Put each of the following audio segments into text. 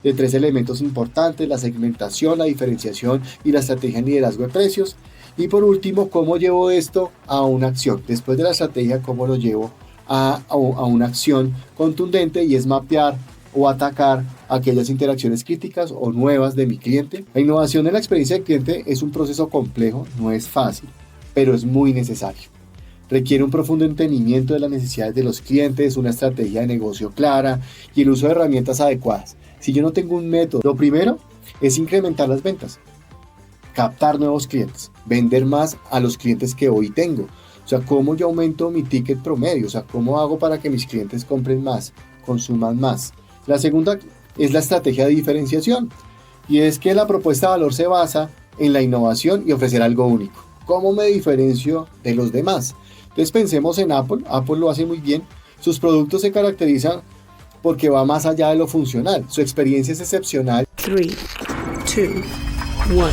de 3 elementos importantes: la segmentación, la diferenciación y la estrategia en liderazgo de precios. Y por último, cómo llevo esto a una acción. Después de la estrategia, cómo lo llevo a una acción contundente, y es mapear o atacar aquellas interacciones críticas o nuevas de mi cliente. La innovación en la experiencia del cliente es un proceso complejo, no es fácil, pero es muy necesario. Requiere un profundo entendimiento de las necesidades de los clientes, una estrategia de negocio clara y el uso de herramientas adecuadas. Si yo no tengo un método, lo primero es incrementar las ventas, captar nuevos clientes, vender más a los clientes que hoy tengo. O sea, cómo yo aumento mi ticket promedio, o sea, cómo hago para que mis clientes compren más, consuman más. La segunda es la estrategia de diferenciación, y es que la propuesta de valor se basa en la innovación y ofrecer algo único. ¿Cómo me diferencio de los demás? Entonces pensemos en Apple. Apple lo hace muy bien. Sus productos se caracterizan porque va más allá de lo funcional. Su experiencia es excepcional. 3, 2, 1.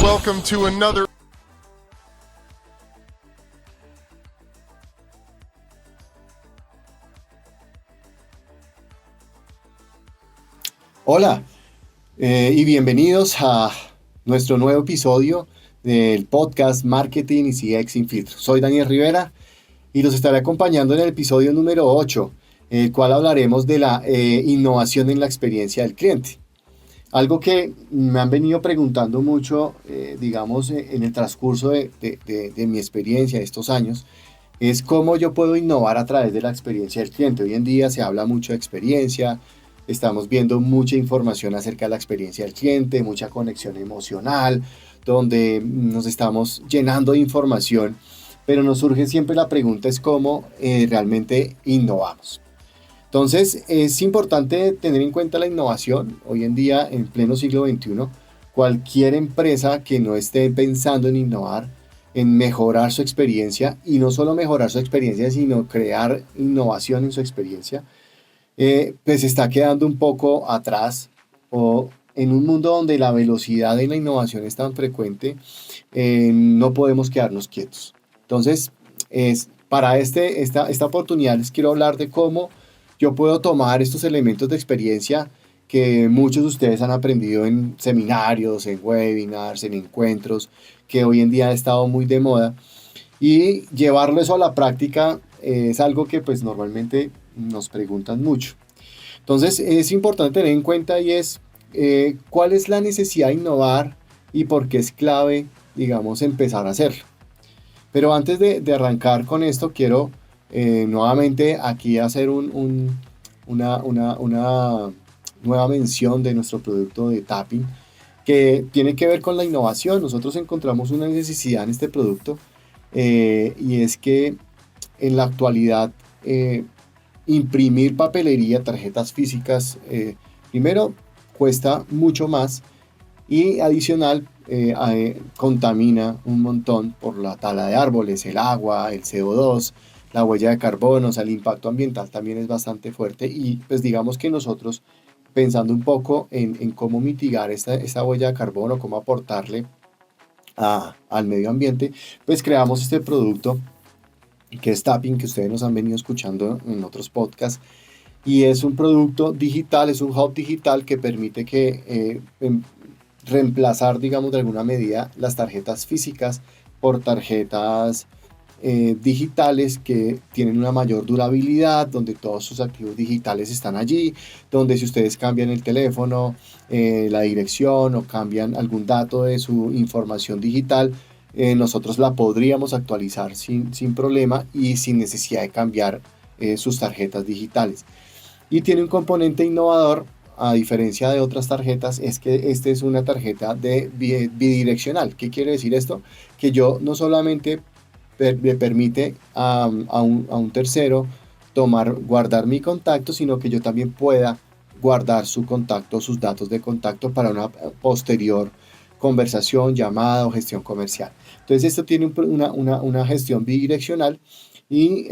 Welcome to another. Hola, y bienvenidos a nuestro nuevo episodio del podcast Marketing y CX Sin Filtro. Soy Daniel Rivera y los estaré acompañando en el episodio número 8, el cual hablaremos de la innovación en la experiencia del cliente. Algo que me han venido preguntando mucho, digamos, en el transcurso de mi experiencia de estos años, es cómo yo puedo innovar a través de la experiencia del cliente. Hoy en día se habla mucho de experiencia, estamos viendo mucha información acerca de la experiencia del cliente, mucha conexión emocional, donde nos estamos llenando de información, pero nos surge siempre la pregunta es cómo realmente innovamos. Entonces es importante tener en cuenta la innovación. Hoy en día, en pleno siglo XXI, cualquier empresa que no esté pensando en innovar, en mejorar su experiencia, y no solo mejorar su experiencia, sino crear innovación en su experiencia, pues está quedando un poco atrás, o en un mundo donde la velocidad de la innovación es tan frecuente, no podemos quedarnos quietos. Entonces, para esta oportunidad les quiero hablar de cómo yo puedo tomar estos elementos de experiencia que muchos de ustedes han aprendido en seminarios, en webinars, en encuentros, que hoy en día ha estado muy de moda, y llevarlo eso a la práctica es algo que pues normalmente nos preguntan mucho. Entonces es importante tener en cuenta, y es cuál es la necesidad de innovar y por qué es clave, digamos, empezar a hacerlo. Pero antes de arrancar con esto, quiero nuevamente aquí hacer una nueva mención de nuestro producto de Tapping, que tiene que ver con la innovación. Nosotros encontramos una necesidad en este producto, y es que en la actualidad imprimir papelería, tarjetas físicas, primero cuesta mucho más, y adicional contamina un montón por la tala de árboles, el agua, el CO2, la huella de carbono. O sea, el impacto ambiental también es bastante fuerte, y pues digamos que nosotros, pensando un poco en cómo mitigar esta huella de carbono, cómo aportarle al medio ambiente, pues creamos este producto que es Tapping, que ustedes nos han venido escuchando en otros podcasts, y es un producto digital, es un hub digital que permite reemplazar, digamos, de alguna medida las tarjetas físicas por tarjetas digitales, que tienen una mayor durabilidad, donde todos sus activos digitales están allí, donde si ustedes cambian el teléfono, la dirección, o cambian algún dato de su información digital, nosotros la podríamos actualizar sin problema y sin necesidad de cambiar sus tarjetas digitales. Y tiene un componente innovador, a diferencia de otras tarjetas, es que esta es una tarjeta bidireccional. ¿Qué quiere decir esto? Que yo no solamente le permite a un tercero guardar mi contacto, sino que yo también pueda guardar su contacto, sus datos de contacto, para una posterior conversación, llamada o gestión comercial. Entonces esto tiene una gestión bidireccional, y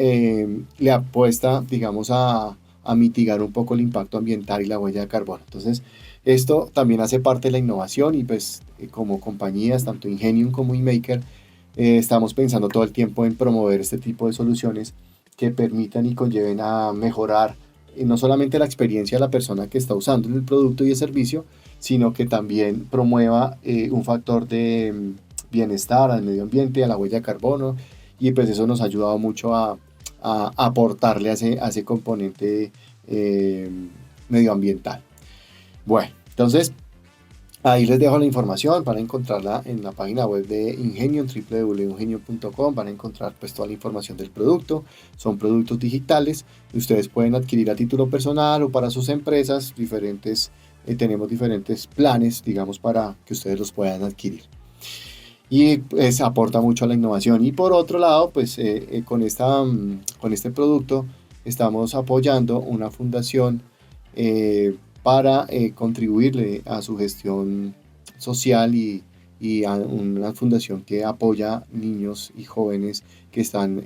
le apuesta, digamos, a mitigar un poco el impacto ambiental y la huella de carbono. Entonces esto también hace parte de la innovación, y pues como compañías, tanto Ingenium como eMaker, estamos pensando todo el tiempo en promover este tipo de soluciones que permitan y conlleven a mejorar no solamente la experiencia de la persona que está usando el producto y el servicio, sino que también promueva un factor de bienestar al medio ambiente, a la huella de carbono, y pues eso nos ha ayudado mucho a aportarle a ese componente medioambiental. Bueno, entonces ahí les dejo la información, van a encontrarla en la página web de Ingenio, en www.ingenio.com, van a encontrar pues toda la información del producto. Son productos digitales, ustedes pueden adquirir a título personal o para sus empresas, tenemos diferentes planes, digamos, para que ustedes los puedan adquirir. Y pues aporta mucho a la innovación. Y por otro lado, pues con este producto estamos apoyando una fundación para contribuirle a su gestión social y a una fundación que apoya niños y jóvenes que están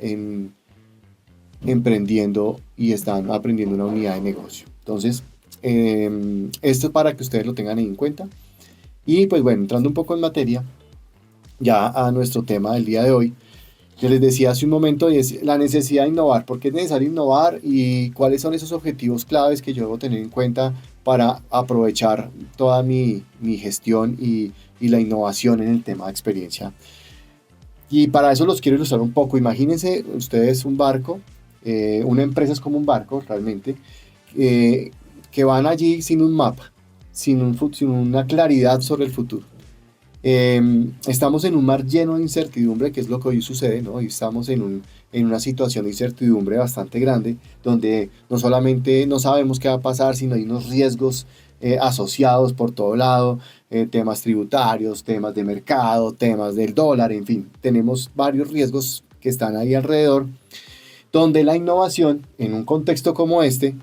emprendiendo y están aprendiendo una unidad de negocio. Entonces, esto es para que ustedes lo tengan en cuenta. Y pues bueno, entrando un poco en materia, ya a nuestro tema del día de hoy, que les decía hace un momento, es la necesidad de innovar. ¿Por qué es necesario innovar y cuáles son esos objetivos claves que yo debo tener en cuenta para aprovechar toda mi gestión y la innovación en el tema de experiencia? Y para eso los quiero ilustrar un poco. Imagínense ustedes un barco, una empresa es como un barco realmente, que van allí sin un mapa, sin una claridad sobre el futuro. Estamos en un mar lleno de incertidumbre, que es lo que hoy sucede, ¿no? Hoy estamos en una situación de incertidumbre bastante grande, donde no solamente no sabemos qué va a pasar, sino hay unos riesgos asociados por todo lado, temas tributarios, temas de mercado, temas del dólar, en fin, tenemos varios riesgos que están ahí alrededor, donde la innovación en un contexto como este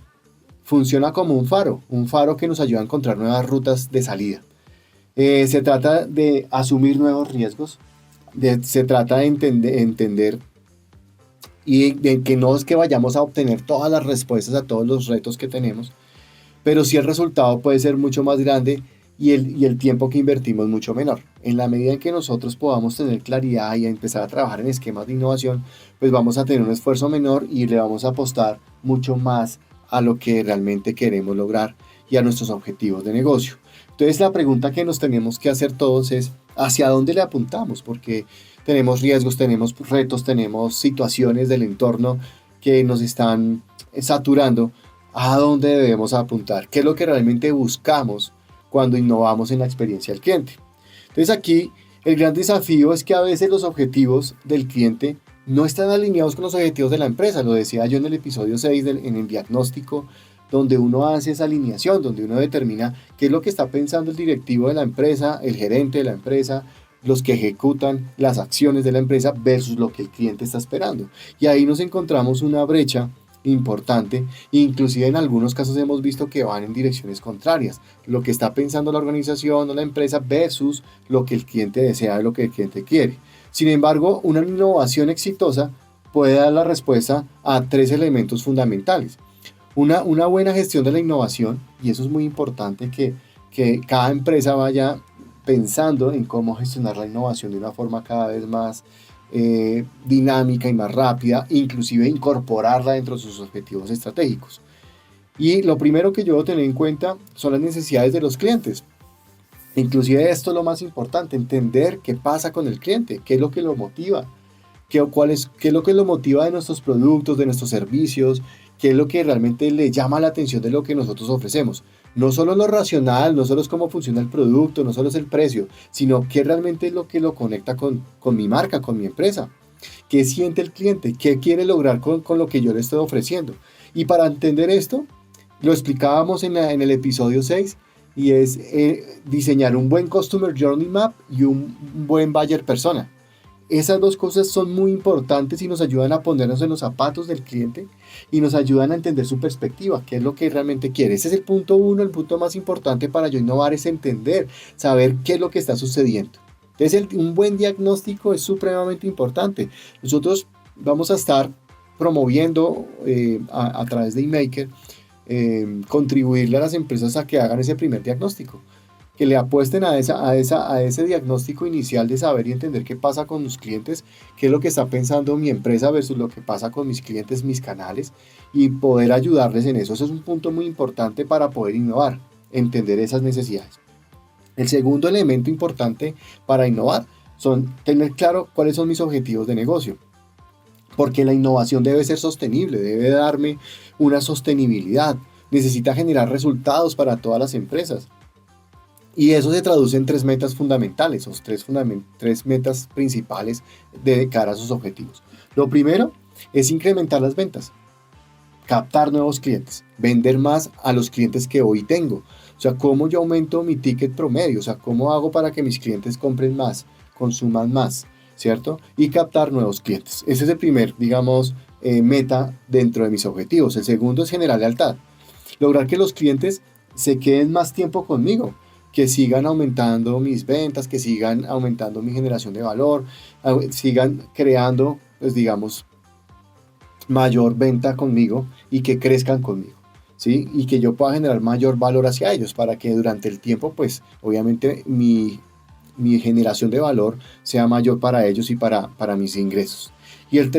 funciona como un faro que nos ayuda a encontrar nuevas rutas de salida. Se trata de asumir nuevos riesgos, se trata de entender y de que no es que vayamos a obtener todas las respuestas a todos los retos que tenemos, pero sí el resultado puede ser mucho más grande y el tiempo que invertimos mucho menor. En la medida en que nosotros podamos tener claridad y empezar a trabajar en esquemas de innovación, pues vamos a tener un esfuerzo menor y le vamos a apostar mucho más a lo que realmente queremos lograr y a nuestros objetivos de negocio. Entonces la pregunta que nos tenemos que hacer todos es ¿hacia dónde le apuntamos? Porque tenemos riesgos, tenemos retos, tenemos situaciones del entorno que nos están saturando. ¿A dónde debemos apuntar? ¿Qué es lo que realmente buscamos cuando innovamos en la experiencia del cliente? Entonces aquí el gran desafío es que a veces los objetivos del cliente no están alineados con los objetivos de la empresa. Lo decía yo en el episodio 6 en el diagnóstico, donde uno hace esa alineación, donde uno determina qué es lo que está pensando el directivo de la empresa, el gerente de la empresa, los que ejecutan las acciones de la empresa versus lo que el cliente está esperando. Y ahí nos encontramos una brecha importante, inclusive en algunos casos hemos visto que van en direcciones contrarias, lo que está pensando la organización o la empresa versus lo que el cliente desea, lo que el cliente quiere. Sin embargo, una innovación exitosa puede dar la respuesta a 3 elementos fundamentales. Una buena gestión de la innovación, y eso es muy importante que cada empresa vaya pensando en cómo gestionar la innovación de una forma cada vez más dinámica y más rápida, inclusive incorporarla dentro de sus objetivos estratégicos. Y lo primero que yo debo tener en cuenta son las necesidades de los clientes. Inclusive esto es lo más importante, entender qué pasa con el cliente, qué es lo que lo motiva, qué es lo que lo motiva de nuestros productos, de nuestros servicios, qué es lo que realmente le llama la atención de lo que nosotros ofrecemos. No solo lo racional, no solo es cómo funciona el producto, no solo es el precio, sino qué realmente es lo que lo conecta con mi marca, con mi empresa. ¿Qué siente el cliente? ¿Qué quiere lograr con lo que yo le estoy ofreciendo? Y para entender esto, lo explicábamos en el episodio 6, y es diseñar un buen Customer Journey Map y un buen Buyer Persona. Esas dos cosas son muy importantes y nos ayudan a ponernos en los zapatos del cliente y nos ayudan a entender su perspectiva, qué es lo que realmente quiere. Ese es el punto 1, el punto más importante para yo innovar es entender, saber qué es lo que está sucediendo. Entonces un buen diagnóstico es supremamente importante. Nosotros vamos a estar promoviendo a través de eMaker, contribuirle a las empresas a que hagan ese primer diagnóstico. que le apuesten a ese diagnóstico inicial de saber y entender qué pasa con los clientes, qué es lo que está pensando mi empresa versus lo que pasa con mis clientes, mis canales, y poder ayudarles en eso. Eso es un punto muy importante para poder innovar, entender esas necesidades. El segundo elemento importante para innovar son tener claro cuáles son mis objetivos de negocio. Porque la innovación debe ser sostenible, debe darme una sostenibilidad, necesita generar resultados para todas las empresas. Y eso se traduce en 3 metas fundamentales, o 3 metas principales de cara a sus objetivos. Lo primero es incrementar las ventas, captar nuevos clientes, vender más a los clientes que hoy tengo. O sea, cómo yo aumento mi ticket promedio, o sea, cómo hago para que mis clientes compren más, consuman más, ¿cierto? Y captar nuevos clientes. Ese es el primer, digamos, meta dentro de mis objetivos. El segundo es generar lealtad. Lograr que los clientes se queden más tiempo conmigo, que sigan aumentando mis ventas, que sigan aumentando mi generación de valor, sigan creando, pues digamos, mayor venta conmigo y que crezcan conmigo, ¿sí? Y que yo pueda generar mayor valor hacia ellos para que durante el tiempo, pues, obviamente mi generación de valor sea mayor para ellos y para mis ingresos. Y la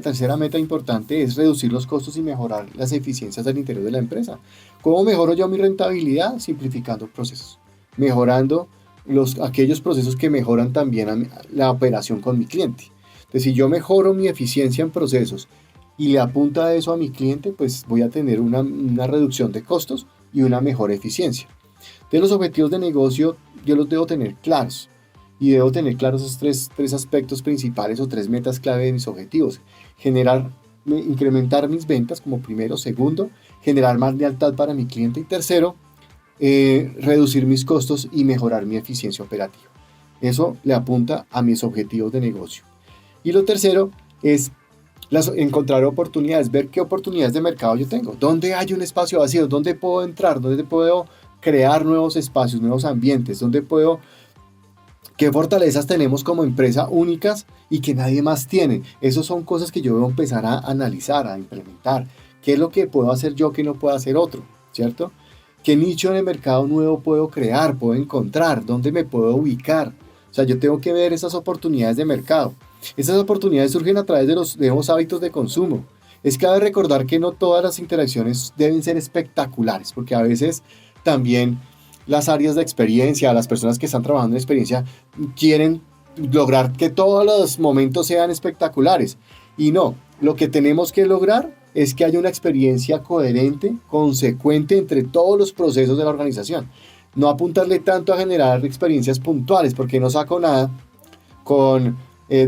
tercera meta importante es reducir los costos y mejorar las eficiencias del interior de la empresa. ¿Cómo mejoro yo mi rentabilidad? Simplificando procesos, mejorando aquellos procesos que mejoran también la operación con mi cliente. Entonces, si yo mejoro mi eficiencia en procesos y le apunta eso a mi cliente, pues voy a tener una reducción de costos y una mejor eficiencia. De los objetivos de negocio, yo los debo tener claros. Y debo tener claros esos tres aspectos principales o 3 metas clave de mis objetivos. Incrementar mis ventas como primero. Segundo, generar más lealtad para mi cliente. Y tercero, reducir mis costos y mejorar mi eficiencia operativa. Eso le apunta a mis objetivos de negocio. Y lo tercero es encontrar oportunidades, ver qué oportunidades de mercado yo tengo. ¿Dónde hay un espacio vacío? ¿Dónde puedo entrar? ¿Dónde puedo crear nuevos espacios, nuevos ambientes? ¿Dónde puedo... ¿Qué fortalezas tenemos como empresa únicas y que nadie más tiene? Esas son cosas que yo debo empezar a analizar, a implementar. ¿Qué es lo que puedo hacer yo que no pueda hacer otro? ¿Cierto? ¿Qué nicho en el mercado nuevo puedo crear, puedo encontrar? ¿Dónde me puedo ubicar? O sea, yo tengo que ver esas oportunidades de mercado. Esas oportunidades surgen a través de los nuevos hábitos de consumo. Es clave recordar que no todas las interacciones deben ser espectaculares, porque a veces también las áreas de experiencia, las personas que están trabajando en experiencia quieren lograr que todos los momentos sean espectaculares. Y no, lo que tenemos que lograr es que haya una experiencia coherente, consecuente entre todos los procesos de la organización. No apuntarle tanto a generar experiencias puntuales, porque no saco nada con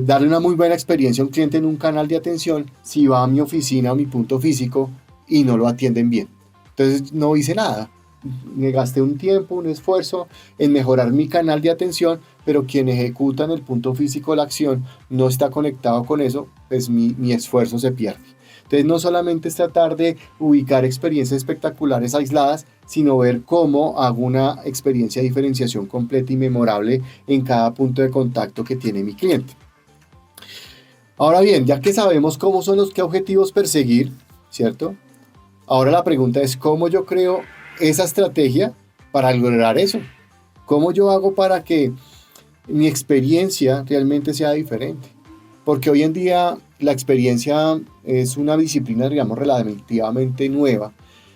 darle una muy buena experiencia a un cliente en un canal de atención si va a mi oficina, a mi punto físico y no lo atienden bien. Entonces no hice nada. Me gasté un tiempo, un esfuerzo en mejorar mi canal de atención, pero quien ejecuta en el punto físico la acción no está conectado con eso, pues mi esfuerzo se pierde. Entonces no solamente es tratar de ubicar experiencias espectaculares aisladas, sino ver cómo hago una experiencia de diferenciación completa y memorable en cada punto de contacto que tiene mi cliente. Ahora bien, ya que sabemos cómo son qué objetivos perseguir, ¿cierto? Ahora la pregunta es cómo yo creo esa estrategia para lograr eso. ¿Cómo yo hago para que mi experiencia realmente sea diferente? Porque hoy en día la experiencia es una disciplina, digamos, relativamente nueva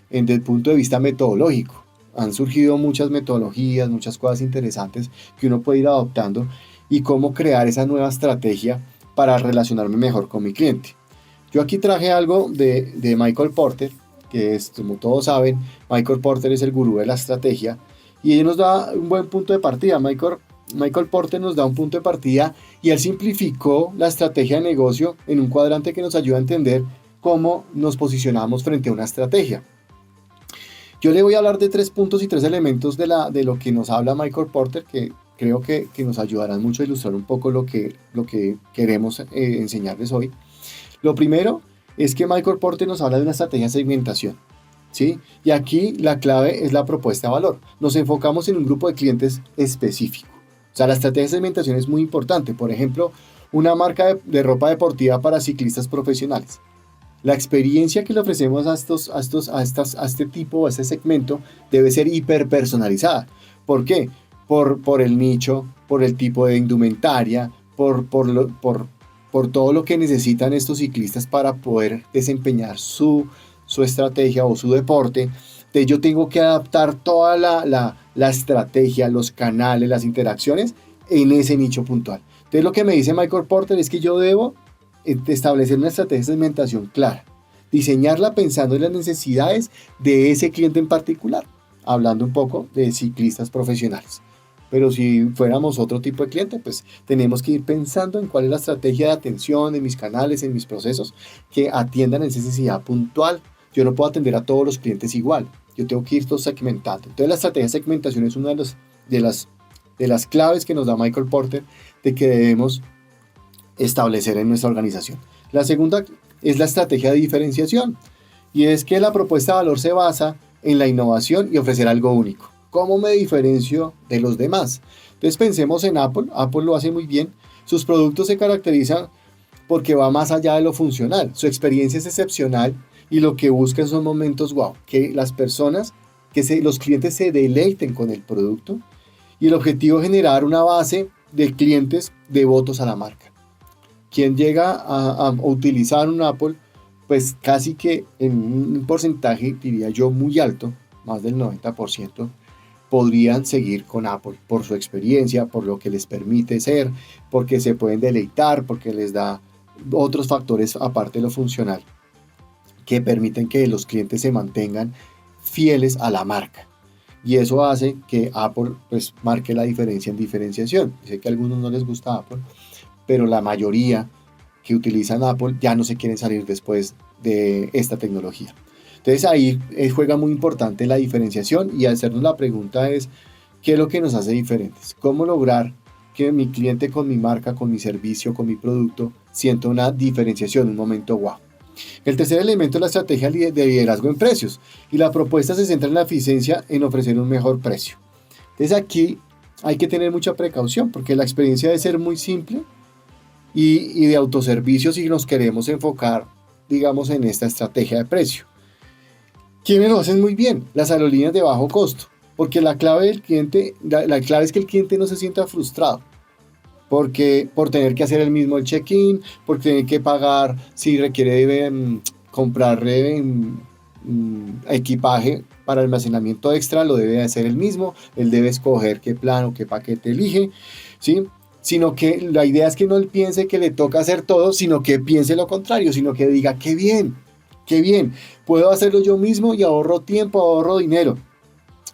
desde el punto de vista metodológico. Han surgido muchas metodologías, muchas cosas interesantes que uno puede ir adoptando y cómo crear esa nueva estrategia para relacionarme mejor con mi cliente. Yo aquí traje algo de Michael Porter, que es, como todos saben, Michael Porter es el gurú de la estrategia y él nos da un buen punto de partida. Michael Porter nos da un punto de partida y él simplificó la estrategia de negocio en un cuadrante que nos ayuda a entender cómo nos posicionamos frente a una estrategia. Yo le voy a hablar de 3 puntos y 3 elementos de lo que nos habla Michael Porter, que creo que nos ayudarán mucho a ilustrar un poco lo que queremos enseñarles hoy. Lo primero es que Michael Porter nos habla de una estrategia de segmentación, ¿sí? Y aquí la clave es la propuesta de valor. Nos enfocamos en un grupo de clientes específico. O sea, la estrategia de segmentación es muy importante. Por ejemplo, una marca de ropa deportiva para ciclistas profesionales. La experiencia que le ofrecemos a este tipo, a este segmento, debe ser hiperpersonalizada. ¿Por qué? Por el nicho, por el tipo de indumentaria, por todo lo que necesitan estos ciclistas para poder desempeñar su estrategia o su deporte. Entonces yo tengo que adaptar toda la estrategia, los canales, las interacciones en ese nicho puntual. Entonces lo que me dice Michael Porter es que yo debo establecer una estrategia de segmentación clara, diseñarla pensando en las necesidades de ese cliente en particular, hablando un poco de ciclistas profesionales. Pero si fuéramos otro tipo de cliente, pues tenemos que ir pensando en cuál es la estrategia de atención en mis canales, en mis procesos, que atiendan esa necesidad puntual. Yo no puedo atender a todos los clientes igual, yo tengo que ir todo segmentando. Entonces la estrategia de segmentación es una de las claves que nos da Michael Porter de que debemos establecer en nuestra organización. La segunda es la estrategia de diferenciación, y es que la propuesta de valor se basa en la innovación y ofrecer algo único. ¿Cómo me diferencio de los demás? Entonces pensemos en Apple. Apple lo hace muy bien. Sus productos se caracterizan porque va más allá de lo funcional. Su experiencia es excepcional y lo que buscan son momentos wow, que las personas, los clientes se deleiten con el producto, y el objetivo es generar una base de clientes devotos a la marca. Quien llega a utilizar un Apple, pues casi que en un porcentaje, diría yo, muy alto, más del 90%, podrían seguir con Apple por su experiencia, por lo que les permite ser, porque se pueden deleitar, porque les da otros factores aparte de lo funcional que permiten que los clientes se mantengan fieles a la marca. Y eso hace que Apple pues marque la diferencia en diferenciación. Sé que a algunos no les gusta Apple, pero la mayoría que utilizan Apple ya no se quieren salir después de esta tecnología. Entonces ahí juega muy importante la diferenciación, y hacernos la pregunta es, ¿qué es lo que nos hace diferentes? ¿Cómo lograr que mi cliente con mi marca, con mi servicio, con mi producto, sienta una diferenciación, un momento wow? El tercer elemento es la estrategia de liderazgo en precios, y la propuesta se centra en la eficiencia en ofrecer un mejor precio. Entonces aquí hay que tener mucha precaución, porque la experiencia debe ser muy simple y de autoservicio si nos queremos enfocar, digamos, en esta estrategia de precio. ¿Quiénes lo hacen muy bien? Las aerolíneas de bajo costo, porque la clave del cliente, la clave es que el cliente no se sienta frustrado, porque por tener que hacer el mismo check-in, por tener que pagar si requiere comprar equipaje para almacenamiento extra, lo debe hacer el mismo, él debe escoger qué plan o qué paquete elige, ¿sí? Sino que la idea es que no él piense que le toca hacer todo, sino que piense lo contrario, sino que diga, qué bien, puedo hacerlo yo mismo y ahorro tiempo, ahorro dinero.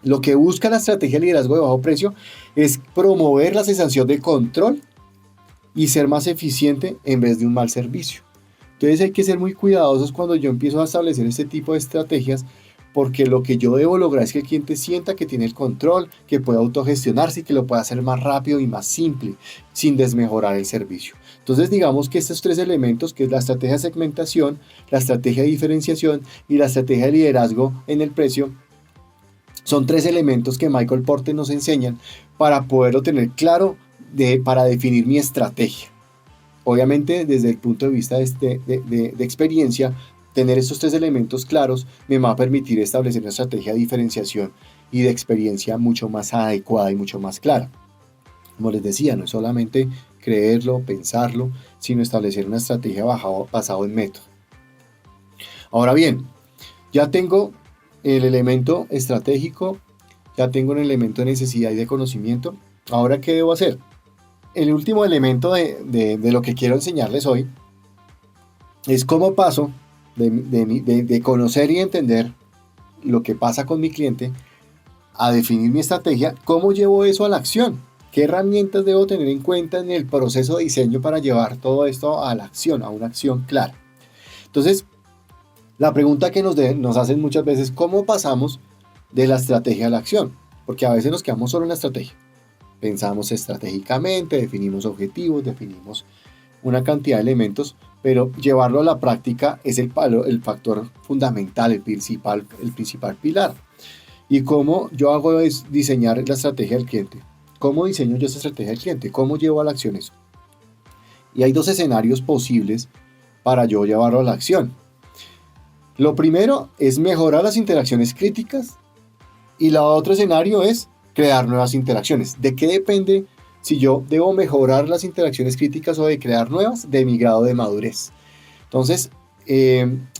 Lo que busca la estrategia de liderazgo de bajo precio es promover la sensación de control y ser más eficiente en vez de un mal servicio. Entonces hay que ser muy cuidadosos cuando yo empiezo a establecer este tipo de estrategias, porque lo que yo debo lograr es que el cliente sienta que tiene el control, que pueda autogestionarse y que lo pueda hacer más rápido y más simple, sin desmejorar el servicio. Entonces digamos que estos tres elementos, que es la estrategia de segmentación, la estrategia de diferenciación y la estrategia de liderazgo en el precio, son tres elementos que Michael Porter nos enseñan para poderlo tener claro para definir mi estrategia. Obviamente desde el punto de vista de experiencia, tener estos tres elementos claros me va a permitir establecer una estrategia de diferenciación y de experiencia mucho más adecuada y mucho más clara. Como les decía, no es solamente creerlo, pensarlo, sino establecer una estrategia basado en método. Ahora bien, ya tengo el elemento estratégico, ya tengo el elemento de necesidad y de conocimiento. Ahora, ¿qué debo hacer? El último elemento de lo que quiero enseñarles hoy es cómo paso de conocer y entender lo que pasa con mi cliente a definir mi estrategia, cómo llevo eso a la acción, qué herramientas debo tener en cuenta en el proceso de diseño para llevar todo esto a la acción, a una acción clara. Entonces, la pregunta que nos hacen muchas veces, ¿cómo pasamos de la estrategia a la acción? Porque a veces nos quedamos solo en la estrategia. Pensamos estratégicamente, definimos objetivos, definimos una cantidad de elementos, pero llevarlo a la práctica es el factor fundamental, el principal pilar. Y cómo yo hago es diseñar la estrategia del cliente. ¿Cómo diseño yo esa estrategia del cliente? ¿Cómo llevo a la acción eso? Y hay dos escenarios posibles para yo llevarlo a la acción. Lo primero es mejorar las interacciones críticas, y el otro escenario es crear nuevas interacciones. ¿De qué depende si yo debo mejorar las interacciones críticas o de crear nuevas? De mi grado de madurez. Entonces,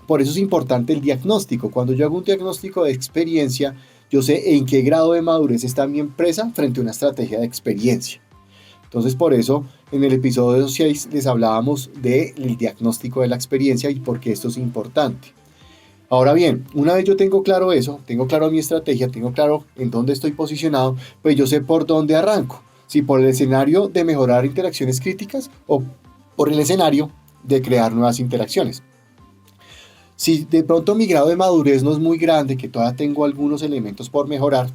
por eso es importante el diagnóstico. Cuando yo hago un diagnóstico de experiencia, yo sé en qué grado de madurez está mi empresa frente a una estrategia de experiencia. Entonces, por eso, en el episodio 6 les hablábamos del diagnóstico de la experiencia y por qué esto es importante. Ahora bien, una vez yo tengo claro eso, tengo claro mi estrategia, tengo claro en dónde estoy posicionado, pues yo sé por dónde arranco. Si por el escenario de mejorar interacciones críticas o por el escenario de crear nuevas interacciones. Si de pronto mi grado de madurez no es muy grande, que todavía tengo algunos elementos por mejorar,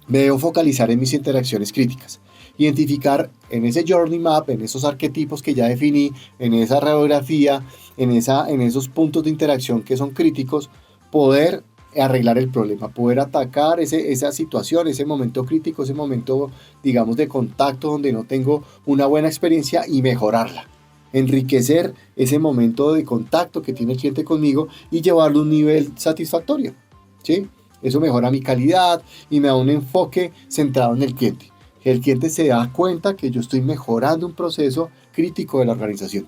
me debo focalizar en mis interacciones críticas. Identificar en ese journey map, en esos arquetipos que ya definí, en esa radiografía, en esos puntos de interacción que son críticos, poder arreglar el problema, poder atacar esa situación, ese momento crítico, ese momento, digamos, de contacto donde no tengo una buena experiencia y mejorarla. Enriquecer ese momento de contacto que tiene el cliente conmigo y llevarlo a un nivel satisfactorio, ¿sí? Eso mejora mi calidad y me da un enfoque centrado en el cliente. El cliente se da cuenta que yo estoy mejorando un proceso crítico de la organización.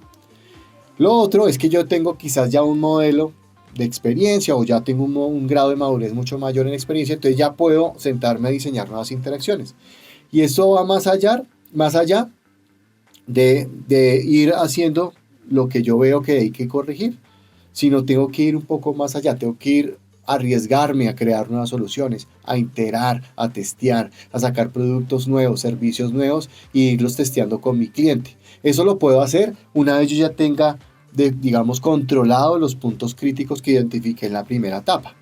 Lo otro es que yo tengo quizás ya un modelo de experiencia o ya tengo un grado de madurez mucho mayor en experiencia, entonces ya puedo sentarme a diseñar nuevas interacciones. Y eso va más allá de ir haciendo lo que yo veo que hay que corregir, sino tengo que ir un poco más allá, tengo que ir a arriesgarme a crear nuevas soluciones, a iterar, a testear, a sacar productos nuevos, servicios nuevos e irlos testeando con mi cliente. Eso lo puedo hacer una vez yo ya tenga, digamos, controlado los puntos críticos que identifiqué en la primera etapa.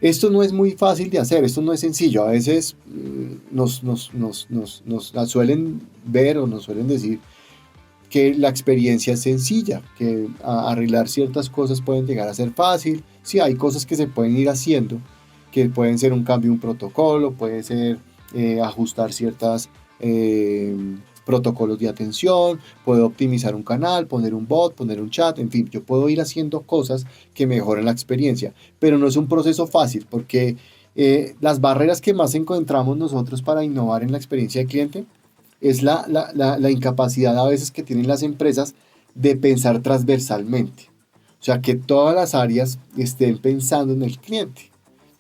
Esto no es muy fácil de hacer, esto no es sencillo. A veces nos suelen ver o nos suelen decir que la experiencia es sencilla, que arreglar ciertas cosas pueden llegar a ser fácil. Sí, hay cosas que se pueden ir haciendo, que pueden ser un cambio de un protocolo, puede ser ajustar ciertos protocolos de atención, puedo optimizar un canal, poner un bot, poner un chat, en fin, yo puedo ir haciendo cosas que mejoren la experiencia, pero no es un proceso fácil porque las barreras que más encontramos nosotros para innovar en la experiencia del cliente es la incapacidad a veces que tienen las empresas de pensar transversalmente. O sea, que todas las áreas estén pensando en el cliente.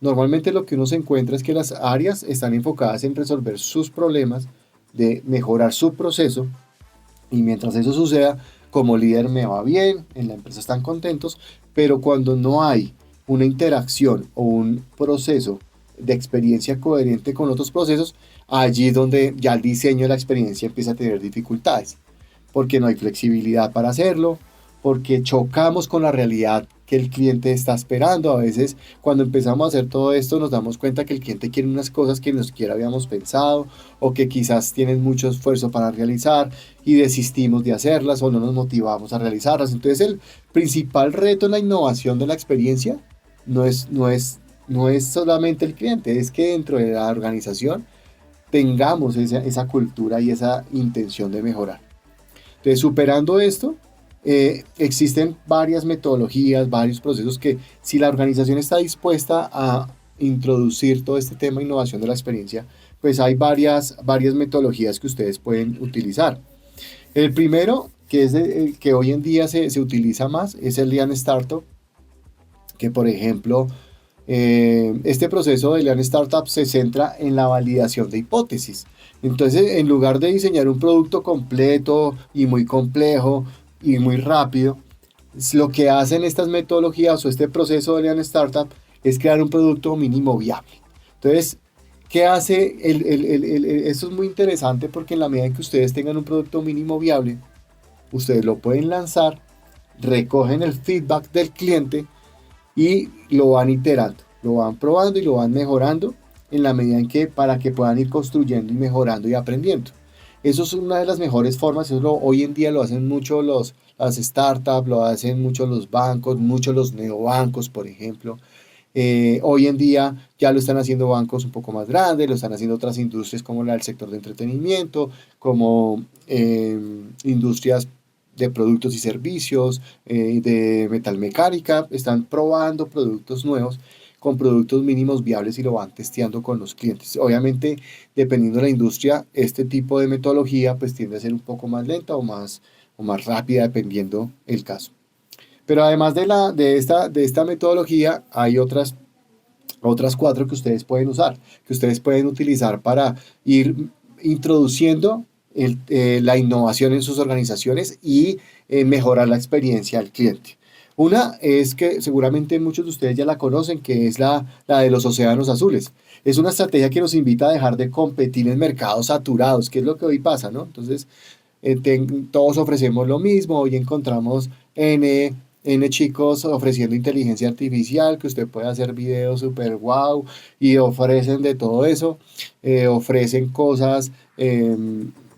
Normalmente lo que uno se encuentra es que las áreas están enfocadas en resolver sus problemas, de mejorar su proceso, y mientras eso suceda, como líder me va bien, en la empresa están contentos, pero cuando no hay una interacción o un proceso de experiencia coherente con otros procesos, allí es donde ya el diseño de la experiencia empieza a tener dificultades, porque no hay flexibilidad para hacerlo, porque chocamos con la realidad que el cliente está esperando. A veces cuando empezamos a hacer todo esto nos damos cuenta que el cliente quiere unas cosas que ni siquiera habíamos pensado o que quizás tienen mucho esfuerzo para realizar y desistimos de hacerlas o no nos motivamos a realizarlas. Entonces el principal reto en la innovación de la experiencia no es solamente el cliente, es que dentro de la organización tengamos esa cultura y esa intención de mejorar. Entonces, superando esto, existen varias metodologías, varios procesos que si la organización está dispuesta a introducir todo este tema de innovación de la experiencia, pues hay varias metodologías que ustedes pueden utilizar. El primero, que es el que hoy en día se utiliza más, es el Lean Startup, que por ejemplo, este proceso de Lean Startup se centra en la validación de hipótesis. Entonces, en lugar de diseñar un producto completo y muy complejo y muy rápido, lo que hacen estas metodologías o este proceso de Lean Startup es crear un producto mínimo viable. Entonces, ¿qué hace? Esto es muy interesante porque en la medida en que ustedes tengan un producto mínimo viable, ustedes lo pueden lanzar, recogen el feedback del cliente y lo van iterando, lo van probando y lo van mejorando en la medida en que para que puedan ir construyendo y mejorando y aprendiendo. Eso es una de las mejores formas. Hoy en día lo hacen mucho las startups, lo hacen mucho los bancos, muchos los neobancos, por ejemplo. Hoy en día ya lo están haciendo bancos un poco más grandes, lo están haciendo otras industrias como la del sector de entretenimiento, como industrias de productos y servicios, de metalmecánica, están probando productos nuevos con productos mínimos viables y lo van testeando con los clientes. Obviamente, dependiendo de la industria, este tipo de metodología pues tiende a ser un poco más lenta o más rápida, dependiendo el caso. Pero además de esta metodología, hay otras 4 que ustedes pueden usar, que ustedes pueden utilizar para ir introduciendo la innovación en sus organizaciones y mejorar la experiencia del cliente. Una es que seguramente muchos de ustedes ya la conocen, que es la de los océanos azules. Es una estrategia que nos invita a dejar de competir en mercados saturados, que es lo que hoy pasa, ¿no? Entonces, todos ofrecemos lo mismo. Hoy encontramos N chicos ofreciendo inteligencia artificial, que usted puede hacer videos super wow, y ofrecen de todo eso. Ofrecen cosas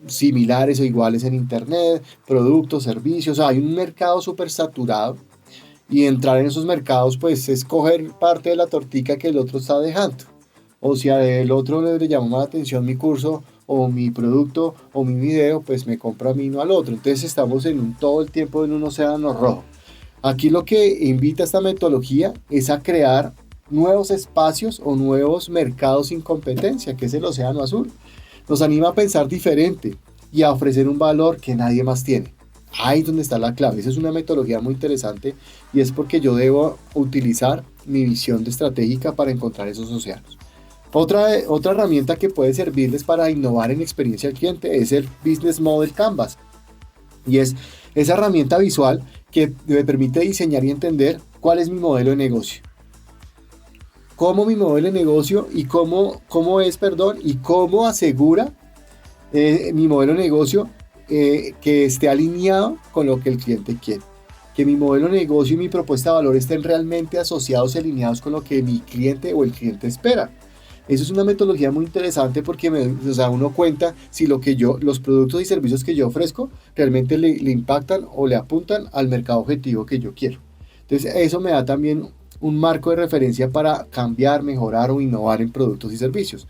similares o iguales en internet, productos, servicios. Hay un mercado súper saturado, y entrar en esos mercados pues es coger parte de la tortica que el otro está dejando. O si al otro le llama la atención mi curso o mi producto o mi video, pues me compra a mí, no al otro. Entonces estamos todo el tiempo en un océano rojo. Aquí lo que invita esta metodología es a crear nuevos espacios o nuevos mercados sin competencia, que es el océano azul. Nos anima a pensar diferente y a ofrecer un valor que nadie más tiene. Ahí es donde está la clave. Esa es una metodología muy interesante, y es porque yo debo utilizar mi visión estratégica para encontrar esos océanos. Otra herramienta que puede servirles para innovar en experiencia al cliente es el Business Model Canvas, y es esa herramienta visual que me permite diseñar y entender cuál es mi modelo de negocio. Cómo mi modelo de negocio y cómo asegura mi modelo de negocio que esté alineado con lo que el cliente quiere. Que mi modelo de negocio y mi propuesta de valor estén realmente asociados y alineados con lo que mi cliente o el cliente espera. Eso es una metodología muy interesante porque uno cuenta si los productos y servicios que yo ofrezco realmente le impactan o le apuntan al mercado objetivo que yo quiero. Entonces eso me da también un marco de referencia para cambiar, mejorar o innovar en productos y servicios.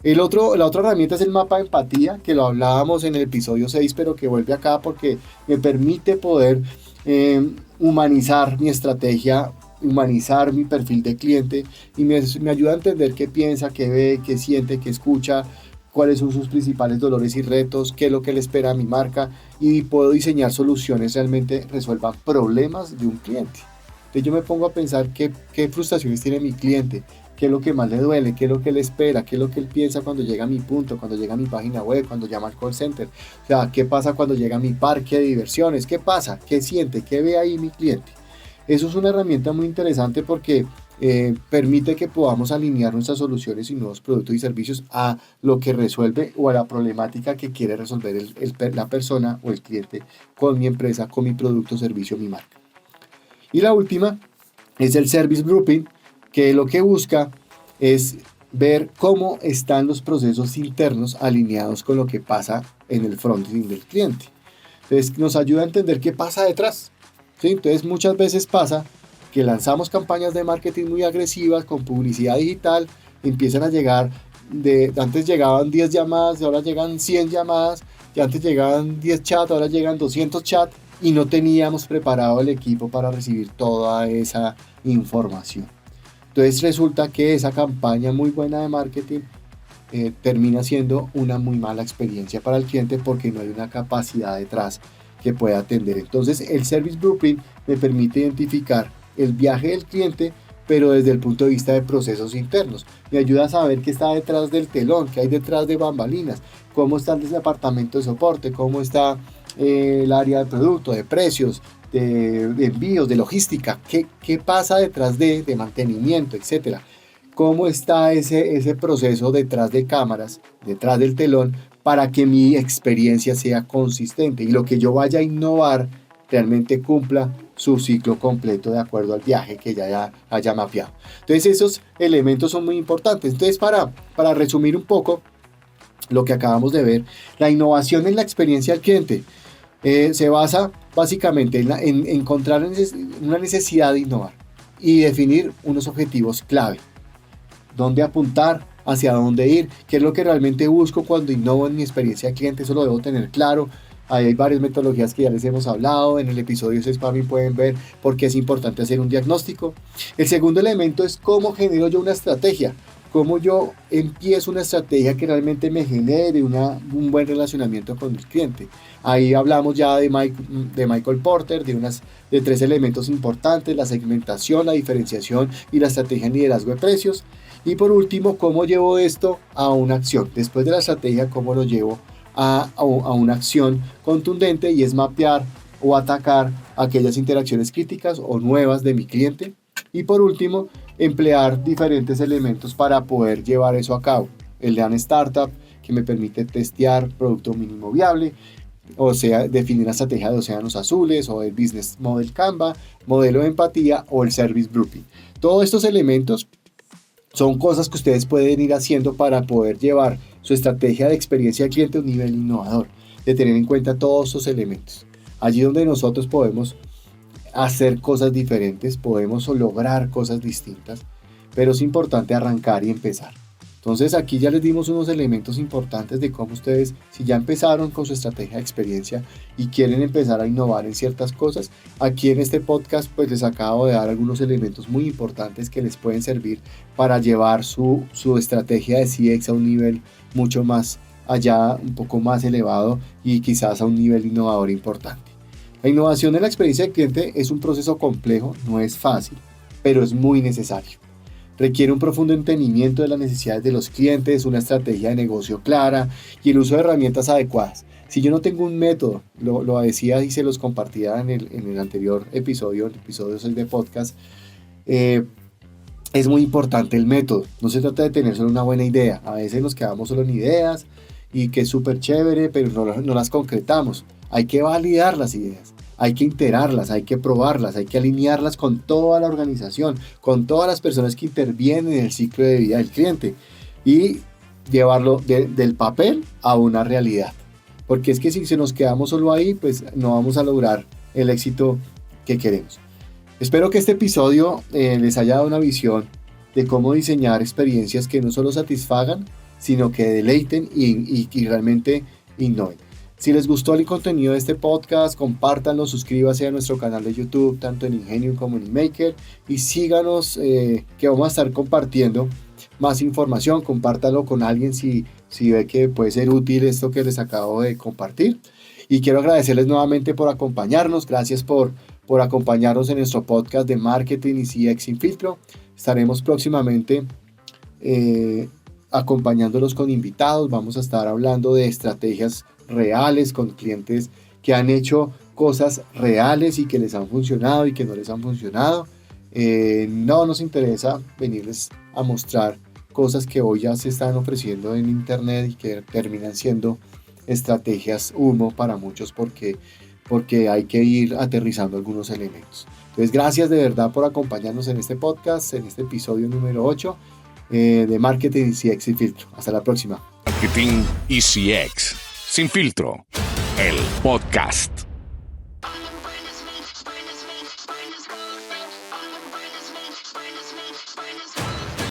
La otra herramienta es el mapa de empatía, que lo hablábamos en el episodio 6, pero que vuelve acá porque me permite poder humanizar mi estrategia, humanizar mi perfil de cliente, y me ayuda a entender qué piensa, qué ve, qué siente, qué escucha, cuáles son sus principales dolores y retos, qué es lo que le espera a mi marca, y puedo diseñar soluciones que realmente resuelvan problemas de un cliente. Entonces yo me pongo a pensar qué frustraciones tiene mi cliente, qué es lo que más le duele, qué es lo que le espera, qué es lo que él piensa cuando llega a mi punto, cuando llega a mi página web, cuando llama al call center. O sea, qué pasa cuando llega a mi parque de diversiones, qué pasa, qué siente, qué ve ahí mi cliente. Eso es una herramienta muy interesante porque permite que podamos alinear nuestras soluciones y nuevos productos y servicios a lo que resuelve o a la problemática que quiere resolver la persona o el cliente con mi empresa, con mi producto, servicio, mi marca. Y la última es el Service Grouping, que lo que busca es ver cómo están los procesos internos alineados con lo que pasa en el frontend del cliente. Entonces nos ayuda a entender qué pasa detrás, ¿sí? Entonces muchas veces pasa que lanzamos campañas de marketing muy agresivas con publicidad digital, empiezan a llegar, antes llegaban 10 llamadas, ahora llegan 100 llamadas, y antes llegaban 10 chats, ahora llegan 200 chats, y no teníamos preparado el equipo para recibir toda esa información. Entonces resulta que esa campaña muy buena de marketing termina siendo una muy mala experiencia para el cliente porque no hay una capacidad detrás que pueda atender. Entonces el Service Grouping me permite identificar el viaje del cliente, pero desde el punto de vista de procesos internos. Me ayuda a saber qué está detrás del telón, qué hay detrás de bambalinas, cómo está el departamento de soporte, cómo está el área de producto, de precios, de envíos, de logística, qué pasa detrás de mantenimiento, etcétera. Cómo está ese proceso detrás de cámaras, detrás del telón, para que mi experiencia sea consistente y lo que yo vaya a innovar realmente cumpla su ciclo completo de acuerdo al viaje que ya haya mapeado. Entonces esos elementos son muy importantes. Entonces para resumir un poco lo que acabamos de ver, la innovación en la experiencia del cliente se basa básicamente en encontrar una necesidad de innovar y definir unos objetivos clave. Dónde apuntar, hacia dónde ir, qué es lo que realmente busco cuando innovo en mi experiencia de cliente, eso lo debo tener claro. Ahí hay varias metodologías que ya les hemos hablado. En el episodio 6 para mí pueden ver por qué es importante hacer un diagnóstico. El segundo elemento es cómo genero yo una estrategia. Cómo yo empiezo una estrategia que realmente me genere un buen relacionamiento con el cliente. Ahí hablamos ya de Michael Porter, de 3 elementos importantes: la segmentación, la diferenciación y la estrategia en liderazgo de precios. Y por último, cómo llevo esto a una acción. Después de la estrategia, cómo lo llevo a una acción contundente, y es mapear o atacar aquellas interacciones críticas o nuevas de mi cliente. Y por último, emplear diferentes elementos para poder llevar eso a cabo. El Lean Startup, que me permite testear producto mínimo viable, o sea, definir la estrategia de océanos azules, o el Business Model Canva, modelo de empatía o el Service Blueprint. Todos estos elementos son cosas que ustedes pueden ir haciendo para poder llevar su estrategia de experiencia del cliente a un nivel innovador, de tener en cuenta todos estos elementos. Allí donde nosotros podemos hacer cosas diferentes, podemos lograr cosas distintas, pero es importante arrancar y empezar. Entonces aquí ya les dimos unos elementos importantes de cómo ustedes, si ya empezaron con su estrategia de experiencia y quieren empezar a innovar en ciertas cosas, aquí en este podcast pues les acabo de dar algunos elementos muy importantes que les pueden servir para llevar su estrategia de CX a un nivel mucho más allá, un poco más elevado, y quizás a un nivel innovador importante. La innovación en la experiencia del cliente es un proceso complejo, no es fácil, pero es muy necesario. Requiere un profundo entendimiento de las necesidades de los clientes, una estrategia de negocio clara y el uso de herramientas adecuadas. Si yo no tengo un método, lo decía y se los compartía en el anterior episodio, el episodio 6 de podcast, es muy importante el método. No se trata de tener solo una buena idea. A veces nos quedamos solo en ideas y que es súper chévere, pero no las concretamos. Hay que validar las ideas, hay que iterarlas, hay que probarlas, hay que alinearlas con toda la organización, con todas las personas que intervienen en el ciclo de vida del cliente, y llevarlo del papel a una realidad. Porque es que si nos quedamos solo ahí, pues no vamos a lograr el éxito que queremos. Espero que este episodio les haya dado una visión de cómo diseñar experiencias que no solo satisfagan, sino que deleiten y realmente innoven. Si les gustó el contenido de este podcast, compártanlo, suscríbanse a nuestro canal de YouTube, tanto en Ingenium como en eMaker, y síganos, que vamos a estar compartiendo más información. Compártanlo con alguien si ve que puede ser útil esto que les acabo de compartir. Y quiero agradecerles nuevamente por acompañarnos. Gracias por acompañarnos en nuestro podcast de Marketing y CX Sin Filtro. Estaremos próximamente acompañándolos con invitados. Vamos a estar hablando de estrategias reales con clientes que han hecho cosas reales y que les han funcionado y que no les han funcionado. No nos interesa venirles a mostrar cosas que hoy ya se están ofreciendo en internet y que terminan siendo estrategias humo para muchos, porque hay que ir aterrizando algunos elementos. Entonces, gracias de verdad por acompañarnos en este podcast, en este episodio número 8 de Marketing y CX Sin Filtro. Hasta la próxima. Marketing y CX Sin Filtro, el podcast.